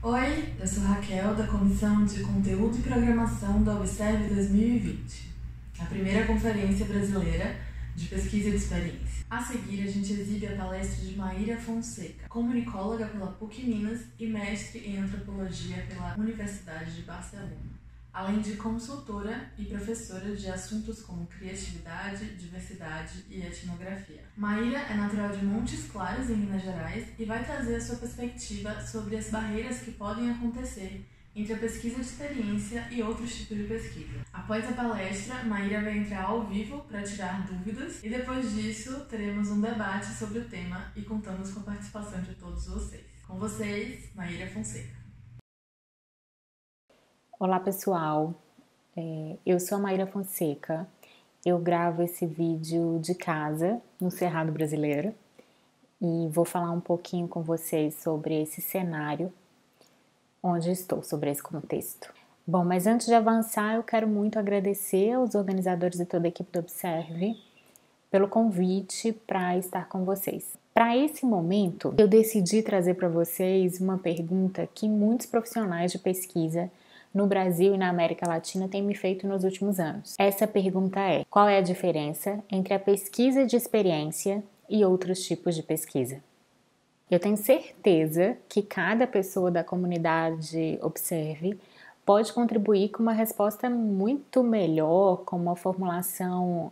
Oi, eu sou Raquel, da Comissão de Conteúdo e Programação da Observe 2020, a primeira conferência brasileira de pesquisa de experiência. A seguir, a gente exibe a palestra de Maíra Fonseca, comunicóloga pela PUC Minas e mestre em antropologia pela Universidade de Barcelona, além de consultora e professora de assuntos como criatividade, diversidade e etnografia. Maíra é natural de Montes Claros, em Minas Gerais, e vai trazer a sua perspectiva sobre as barreiras que podem acontecer entre a pesquisa de experiência e outros tipos de pesquisa. Após a palestra, Maíra vai entrar ao vivo para tirar dúvidas e depois disso teremos um debate sobre o tema e contamos com a participação de todos vocês. Com vocês, Maíra Fonseca. Olá pessoal, eu sou a Maíra Fonseca, eu gravo esse vídeo de casa no Cerrado Brasileiro e vou falar um pouquinho com vocês sobre esse cenário onde estou, sobre esse contexto. Bom, mas antes de avançar eu quero muito agradecer aos organizadores e toda a equipe do Observe pelo convite para estar com vocês. Para esse momento eu decidi trazer para vocês uma pergunta que muitos profissionais de pesquisa no Brasil e na América Latina tem me feito nos últimos anos. Essa pergunta é: qual é a diferença entre a pesquisa de experiência e outros tipos de pesquisa? Eu tenho certeza que cada pessoa da comunidade Observe pode contribuir com uma resposta muito melhor, com uma formulação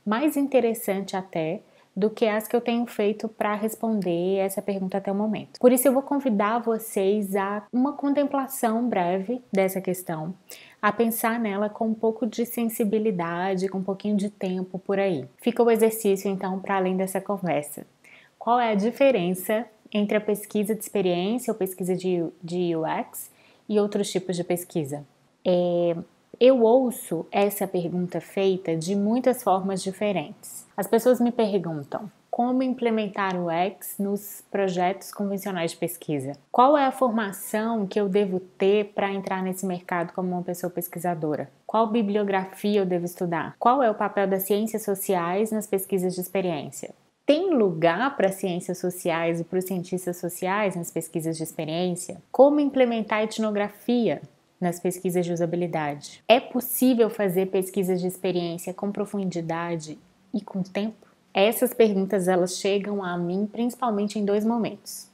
mais interessante até, do que as que eu tenho feito para responder essa pergunta até o momento. Por isso eu vou convidar vocês a uma contemplação breve dessa questão, a pensar nela com um pouco de sensibilidade, com um pouquinho de tempo por aí. Fica o exercício então para além dessa conversa. Qual é a diferença entre a pesquisa de experiência ou pesquisa de UX e outros tipos de pesquisa? Eu ouço essa pergunta feita de muitas formas diferentes. As pessoas me perguntam: como implementar o UX nos projetos convencionais de pesquisa? Qual é a formação que eu devo ter para entrar nesse mercado como uma pessoa pesquisadora? Qual bibliografia eu devo estudar? Qual é o papel das ciências sociais nas pesquisas de experiência? Tem lugar para ciências sociais e para os cientistas sociais nas pesquisas de experiência? Como implementar etnografia nas pesquisas de usabilidade? É possível fazer pesquisas de experiência com profundidade e com tempo? Essas perguntas elas chegam a mim principalmente em dois momentos.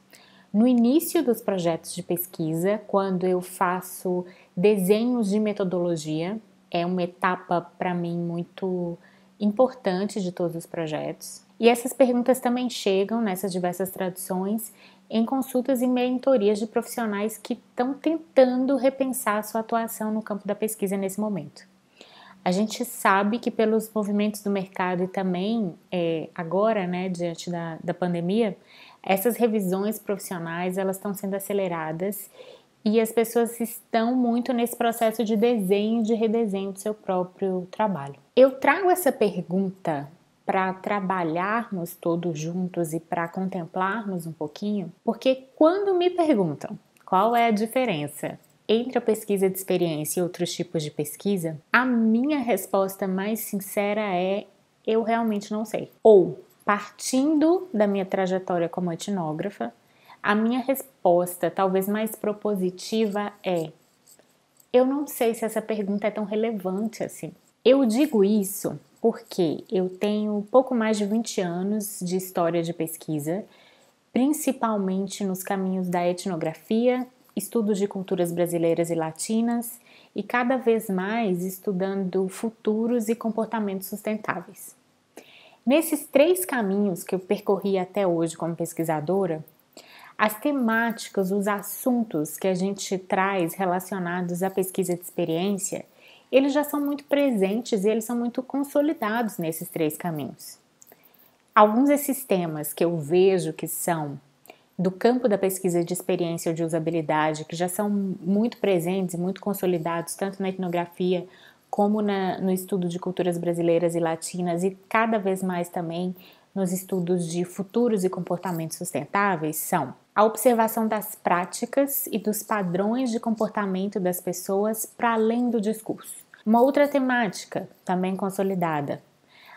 No início dos projetos de pesquisa, quando eu faço desenhos de metodologia, é uma etapa para mim muito importante de todos os projetos. E essas perguntas também chegam nessas diversas traduções em consultas e mentorias de profissionais que estão tentando repensar a sua atuação no campo da pesquisa nesse momento. A gente sabe que pelos movimentos do mercado e também agora, diante da pandemia, essas revisões profissionais elas estão sendo aceleradas e as pessoas estão muito nesse processo de desenho, de redesenho do seu próprio trabalho. Eu trago essa pergunta para trabalharmos todos juntos e para contemplarmos um pouquinho, porque quando me perguntam qual é a diferença entre a pesquisa de experiência e outros tipos de pesquisa, a minha resposta mais sincera é: eu realmente não sei. Ou, partindo da minha trajetória como etnógrafa, a minha resposta, talvez mais propositiva, é: eu não sei se essa pergunta é tão relevante assim. Eu digo isso porque eu tenho pouco mais de 20 anos de história de pesquisa, principalmente nos caminhos da etnografia, estudos de culturas brasileiras e latinas e cada vez mais estudando futuros e comportamentos sustentáveis. Nesses três caminhos que eu percorri até hoje como pesquisadora, as temáticas, os assuntos que a gente traz relacionados à pesquisa de experiência, eles já são muito presentes e eles são muito consolidados nesses três caminhos. Alguns desses temas que eu vejo que são do campo da pesquisa de experiência ou de usabilidade, que já são muito presentes e muito consolidados, tanto na etnografia como no estudo de culturas brasileiras e latinas e cada vez mais também nos estudos de futuros e comportamentos sustentáveis, são a observação das práticas e dos padrões de comportamento das pessoas para além do discurso. Uma outra temática, também consolidada,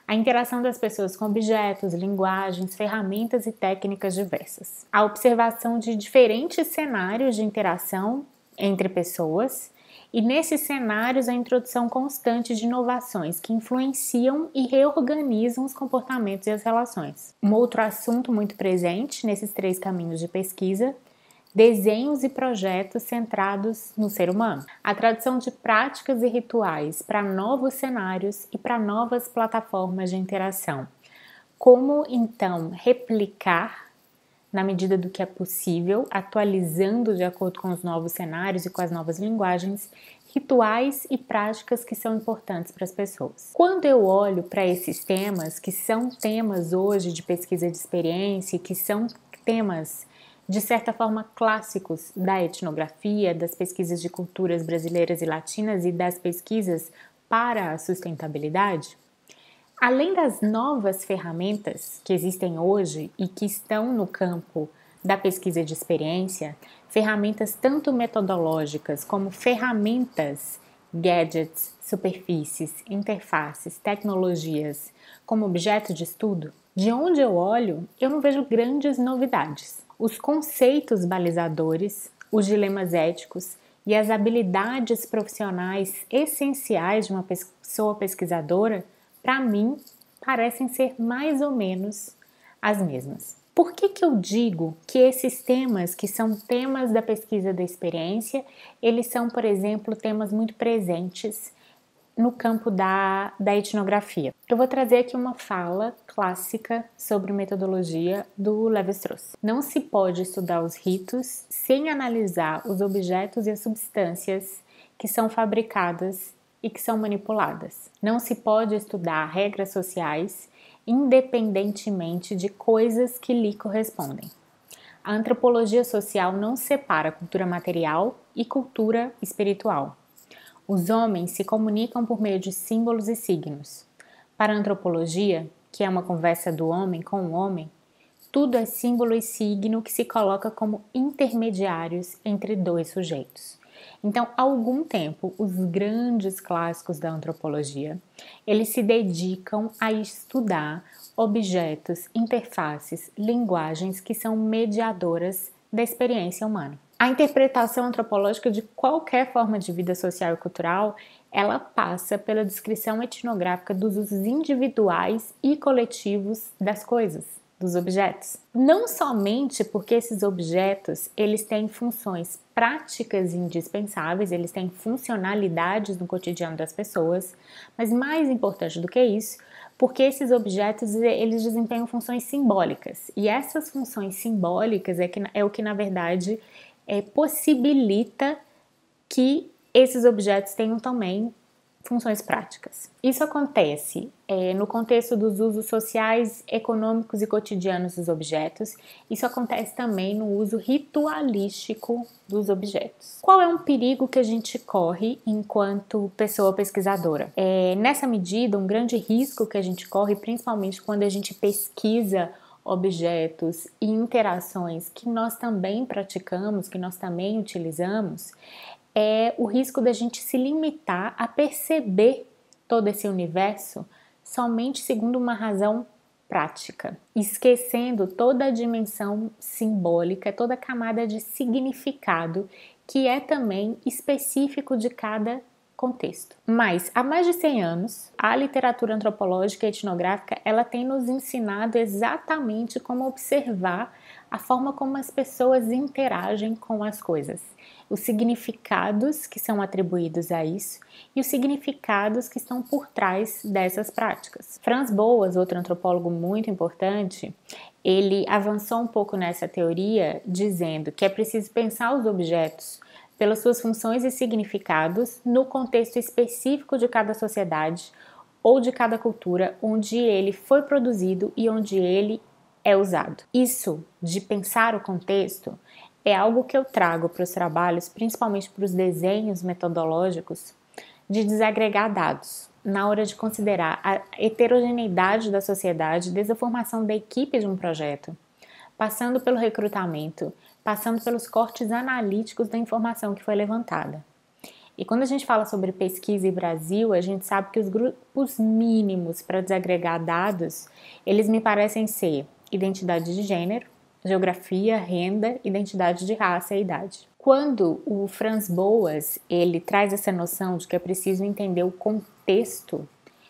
A interação das pessoas com objetos, linguagens, ferramentas e técnicas diversas. A observação de diferentes cenários de interação entre pessoas e, nesses cenários, a introdução constante de inovações que influenciam e reorganizam os comportamentos e as relações. Um outro assunto muito presente nesses 3 caminhos de pesquisa: desenhos e projetos centrados no ser humano. A tradução de práticas e rituais para novos cenários e para novas plataformas de interação. Como, então, replicar, na medida do que é possível, atualizando de acordo com os novos cenários e com as novas linguagens, rituais e práticas que são importantes para as pessoas. Quando eu olho para esses temas, que são temas hoje de pesquisa de experiência, que são temas de certa forma clássicos da etnografia, das pesquisas de culturas brasileiras e latinas e das pesquisas para a sustentabilidade, além das novas ferramentas que existem hoje e que estão no campo da pesquisa de experiência, ferramentas tanto metodológicas como ferramentas, gadgets, superfícies, interfaces, tecnologias, como objeto de estudo, de onde eu olho, eu não vejo grandes novidades. Os conceitos balizadores, os dilemas éticos e as habilidades profissionais essenciais de uma pessoa pesquisadora, para mim, parecem ser mais ou menos as mesmas. Por que eu digo que esses temas, que são temas da pesquisa da experiência, eles são, por exemplo, temas muito presentes no campo da etnografia? Eu vou trazer aqui uma fala clássica sobre metodologia do Lévi-Strauss. Não se pode estudar os ritos sem analisar os objetos e as substâncias que são fabricadas e que são manipuladas. Não se pode estudar regras sociais independentemente de coisas que lhe correspondem. A antropologia social não separa cultura material e cultura espiritual. Os homens se comunicam por meio de símbolos e signos. Para a antropologia, que é uma conversa do homem com o homem, tudo é símbolo e signo que se coloca como intermediários entre 2 sujeitos. Então, há algum tempo, os grandes clássicos da antropologia, eles se dedicam a estudar objetos, interfaces, linguagens que são mediadoras da experiência humana. A interpretação antropológica de qualquer forma de vida social e cultural, ela passa pela descrição etnográfica dos usos individuais e coletivos das coisas, dos objetos. Não somente porque esses objetos, eles têm funções práticas indispensáveis, eles têm funcionalidades no cotidiano das pessoas, mas mais importante do que isso, porque esses objetos, eles desempenham funções simbólicas. E essas funções simbólicas é o que, na verdade, possibilita que esses objetos tenham também funções práticas. Isso acontece no contexto dos usos sociais, econômicos e cotidianos dos objetos. Isso acontece também no uso ritualístico dos objetos. Qual é um perigo que a gente corre enquanto pessoa pesquisadora? Nessa medida, um grande risco que a gente corre, principalmente quando a gente pesquisa objetos e interações que nós também praticamos, que nós também utilizamos, é o risco da gente se limitar a perceber todo esse universo somente segundo uma razão prática, esquecendo toda a dimensão simbólica, toda a camada de significado que é também específico de cada contexto. Mas há mais de 100 anos, a literatura antropológica e etnográfica, ela tem nos ensinado exatamente como observar a forma como as pessoas interagem com as coisas, os significados que são atribuídos a isso e os significados que estão por trás dessas práticas. Franz Boas, outro antropólogo muito importante, ele avançou um pouco nessa teoria dizendo que é preciso pensar os objetos pelas suas funções e significados no contexto específico de cada sociedade ou de cada cultura onde ele foi produzido e onde ele é usado. Isso de pensar o contexto é algo que eu trago para os trabalhos, principalmente para os desenhos metodológicos, de desagregar dados, na hora de considerar a heterogeneidade da sociedade, desde a formação da equipe de um projeto, passando pelo recrutamento, passando pelos cortes analíticos da informação que foi levantada. E quando a gente fala sobre pesquisa e Brasil, a gente sabe que os grupos mínimos para desagregar dados, eles me parecem ser identidade de gênero, geografia, renda, identidade de raça e idade. Quando o Franz Boas, ele traz essa noção de que é preciso entender o contexto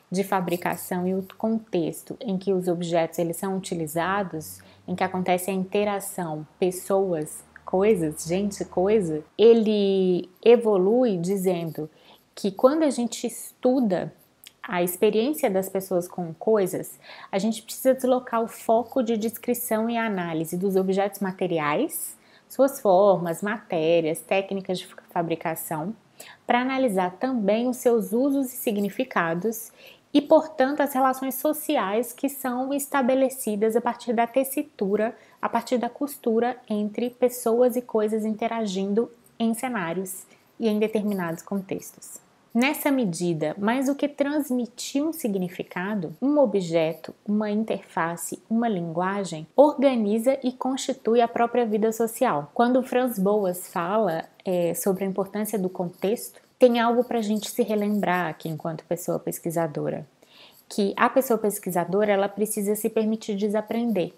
de fabricação e o contexto em que os objetos eles são utilizados, em que acontece a interação pessoas, coisas, gente, coisa, ele evolui dizendo que quando a gente estuda a experiência das pessoas com coisas, a gente precisa deslocar o foco de descrição e análise dos objetos materiais, suas formas, matérias, técnicas de fabricação, para analisar também os seus usos e significados e, portanto, as relações sociais que são estabelecidas a partir da tessitura, a partir da costura entre pessoas e coisas interagindo em cenários e em determinados contextos. Nessa medida, mais do que transmitir um significado, um objeto, uma interface, uma linguagem, organiza e constitui a própria vida social. Quando Franz Boas fala sobre a importância do contexto, tem algo para a gente se relembrar aqui enquanto pessoa pesquisadora, que a pessoa pesquisadora ela precisa se permitir desaprender,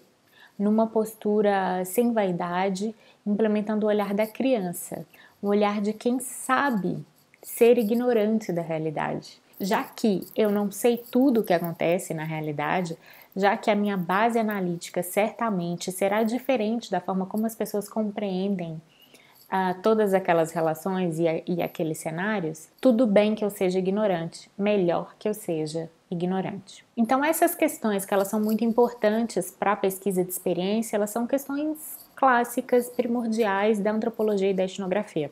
numa postura sem vaidade, implementando o olhar da criança, um olhar de quem sabe ser ignorante da realidade. Já que eu não sei tudo o que acontece na realidade, já que a minha base analítica certamente será diferente da forma como as pessoas compreendem todas aquelas relações e aqueles cenários, tudo bem que eu seja ignorante, melhor que eu seja ignorante. Então essas questões que elas são muito importantes para a pesquisa de experiência, elas são questões clássicas, primordiais da antropologia e da etnografia.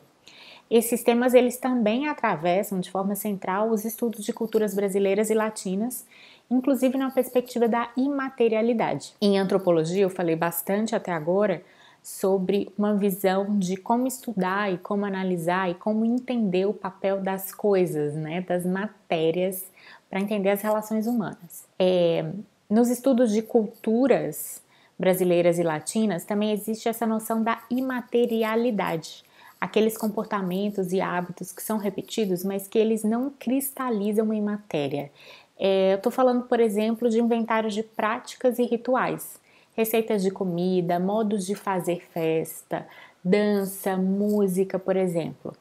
Esses temas eles também atravessam de forma central os estudos de culturas brasileiras e latinas, inclusive na perspectiva da imaterialidade. Em antropologia eu falei bastante até agora sobre uma visão de como estudar e como analisar e como entender o papel das coisas, né, das matérias, para entender as relações humanas. Nos estudos de culturas brasileiras e latinas também existe essa noção da imaterialidade, aqueles comportamentos e hábitos que são repetidos, mas que eles não cristalizam em matéria. Eu estou falando, por exemplo, de inventários de práticas e rituais, receitas de comida, modos de fazer festa, dança, música, por exemplo.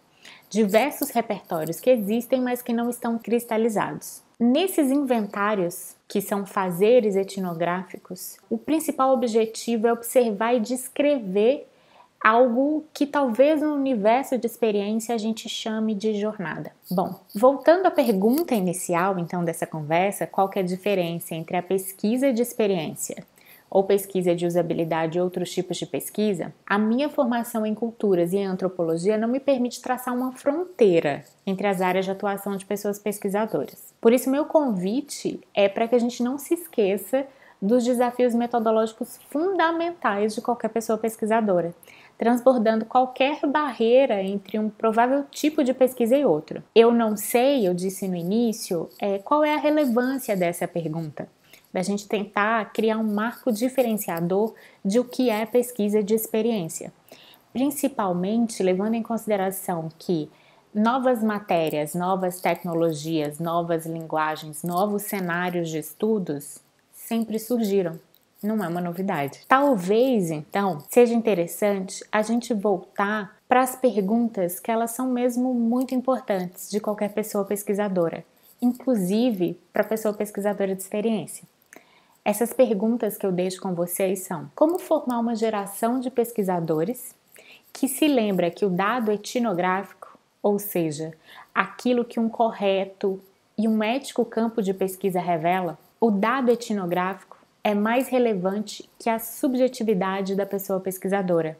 Diversos repertórios que existem, mas que não estão cristalizados. Nesses inventários, que são fazeres etnográficos, o principal objetivo é observar e descrever algo que talvez no universo de experiência a gente chame de jornada. Bom, voltando à pergunta inicial então dessa conversa, qual que é a diferença entre a pesquisa de experiência ou pesquisa de usabilidade e outros tipos de pesquisa? A minha formação em culturas e em antropologia não me permite traçar uma fronteira entre as áreas de atuação de pessoas pesquisadoras. Por isso, meu convite é para que a gente não se esqueça dos desafios metodológicos fundamentais de qualquer pessoa pesquisadora, transbordando qualquer barreira entre um provável tipo de pesquisa e outro. Eu não sei, eu disse no início, qual é a relevância dessa pergunta, da gente tentar criar um marco diferenciador de o que é pesquisa de experiência, principalmente levando em consideração que novas matérias, novas tecnologias, novas linguagens, novos cenários de estudos sempre surgiram. Não é uma novidade. Talvez, então, seja interessante a gente voltar para as perguntas que elas são mesmo muito importantes de qualquer pessoa pesquisadora, inclusive para a pessoa pesquisadora de experiência. Essas perguntas que eu deixo com vocês são: como formar uma geração de pesquisadores que se lembra que o dado etnográfico, ou seja, aquilo que um correto e um ético campo de pesquisa revela, o dado etnográfico é mais relevante que a subjetividade da pessoa pesquisadora,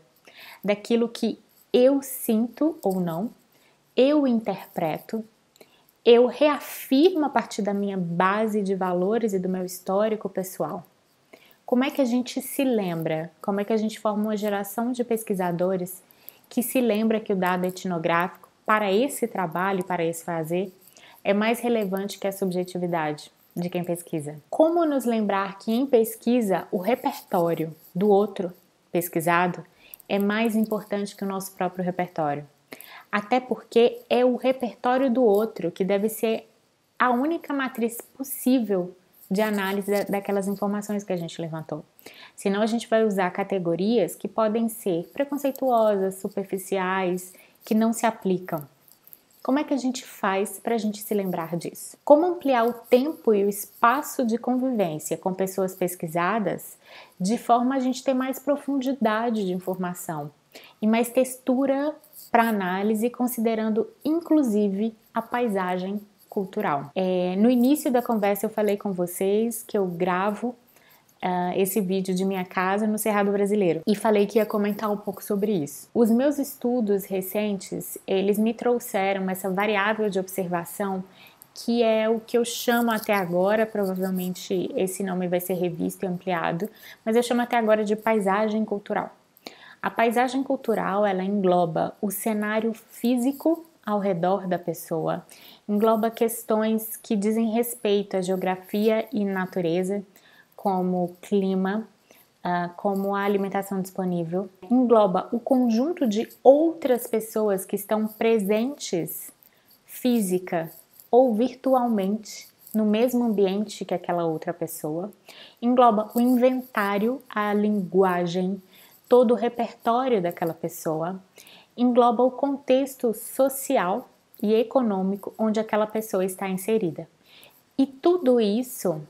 daquilo que eu sinto ou não, eu interpreto, eu reafirmo a partir da minha base de valores e do meu histórico pessoal. Como é que a gente se lembra? Como é que a gente forma uma geração de pesquisadores que se lembra que o dado etnográfico, para esse trabalho, para esse fazer, é mais relevante que a subjetividade de quem pesquisa? Como nos lembrar que em pesquisa o repertório do outro pesquisado é mais importante que o nosso próprio repertório? até porque é o repertório do outro que deve ser a única matriz possível de análise daquelas informações que a gente levantou. Senão a gente vai usar categorias que podem ser preconceituosas, superficiais, que não se aplicam. Como é que a gente faz para a gente se lembrar disso? Como ampliar o tempo e o espaço de convivência com pessoas pesquisadas de forma a gente ter mais profundidade de informação e mais textura para análise, considerando inclusive a paisagem cultural. No início da conversa eu falei com vocês que eu gravo esse vídeo de minha casa no Cerrado Brasileiro e falei que ia comentar um pouco sobre isso. Os meus estudos recentes, eles me trouxeram essa variável de observação que é o que eu chamo até agora, provavelmente esse nome vai ser revisto e ampliado, mas eu chamo até agora de paisagem cultural. A paisagem cultural, ela engloba o cenário físico ao redor da pessoa, engloba questões que dizem respeito à geografia e natureza, como clima, como a alimentação disponível, engloba o conjunto de outras pessoas que estão presentes física ou virtualmente no mesmo ambiente que aquela outra pessoa, engloba o inventário, a linguagem, todo o repertório daquela pessoa, engloba o contexto social e econômico onde aquela pessoa está inserida. E tudo isso,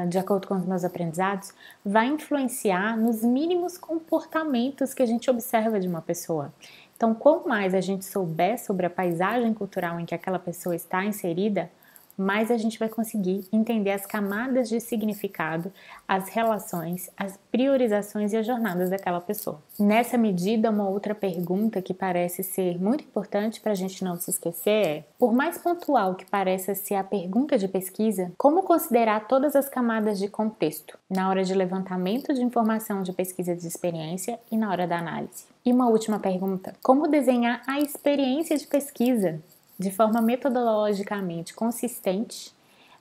de acordo com os meus aprendizados, vai influenciar nos mínimos comportamentos que a gente observa de uma pessoa. Então, quanto mais a gente souber sobre a paisagem cultural em que aquela pessoa está inserida, mais a gente vai conseguir entender as camadas de significado, as relações, as priorizações e as jornadas daquela pessoa. Nessa medida, uma outra pergunta que parece ser muito importante para a gente não se esquecer é: por mais pontual que pareça ser a pergunta de pesquisa, como considerar todas as camadas de contexto na hora de levantamento de informação de pesquisa de experiência e na hora da análise? E uma última pergunta: como desenhar a experiência de pesquisa de forma metodologicamente consistente,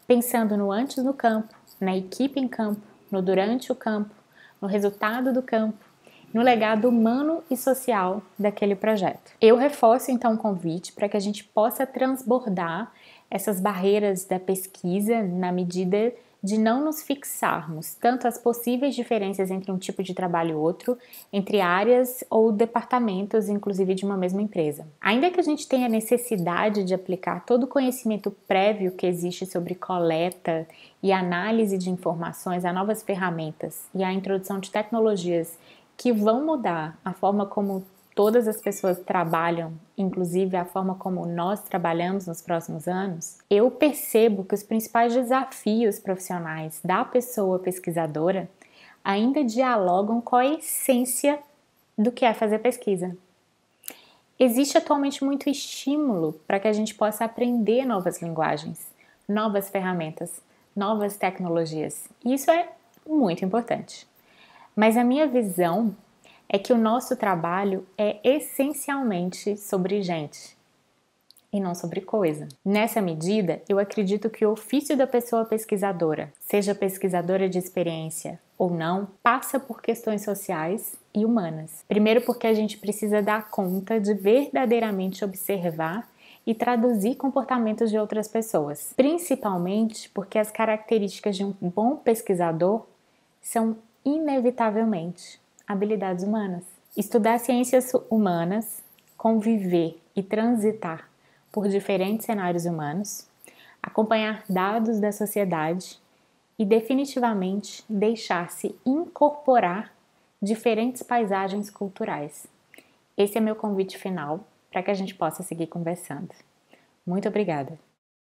pensando no antes no campo, na equipe em campo, no durante o campo, no resultado do campo, no legado humano e social daquele projeto. Eu reforço então o convite para que a gente possa transbordar essas barreiras da pesquisa na medida de não nos fixarmos tanto as possíveis diferenças entre um tipo de trabalho e outro, entre áreas ou departamentos, inclusive de uma mesma empresa. Ainda que a gente tenha necessidade de aplicar todo o conhecimento prévio que existe sobre coleta e análise de informações a novas ferramentas e a introdução de tecnologias que vão mudar a forma como todas as pessoas trabalham, inclusive a forma como nós trabalhamos nos próximos anos, eu percebo que os principais desafios profissionais da pessoa pesquisadora ainda dialogam com a essência do que é fazer pesquisa. Existe atualmente muito estímulo para que a gente possa aprender novas linguagens, novas ferramentas, novas tecnologias. E isso é muito importante. Mas a minha visão é que o nosso trabalho é essencialmente sobre gente e não sobre coisa. Nessa medida, eu acredito que o ofício da pessoa pesquisadora, seja pesquisadora de experiência ou não, passa por questões sociais e humanas. Primeiro porque a gente precisa dar conta de verdadeiramente observar e traduzir comportamentos de outras pessoas. Principalmente porque as características de um bom pesquisador são inevitavelmente habilidades humanas. Estudar ciências humanas, conviver e transitar por diferentes cenários humanos, acompanhar dados da sociedade e definitivamente deixar-se incorporar diferentes paisagens culturais. Esse é meu convite final para que a gente possa seguir conversando. Muito obrigada!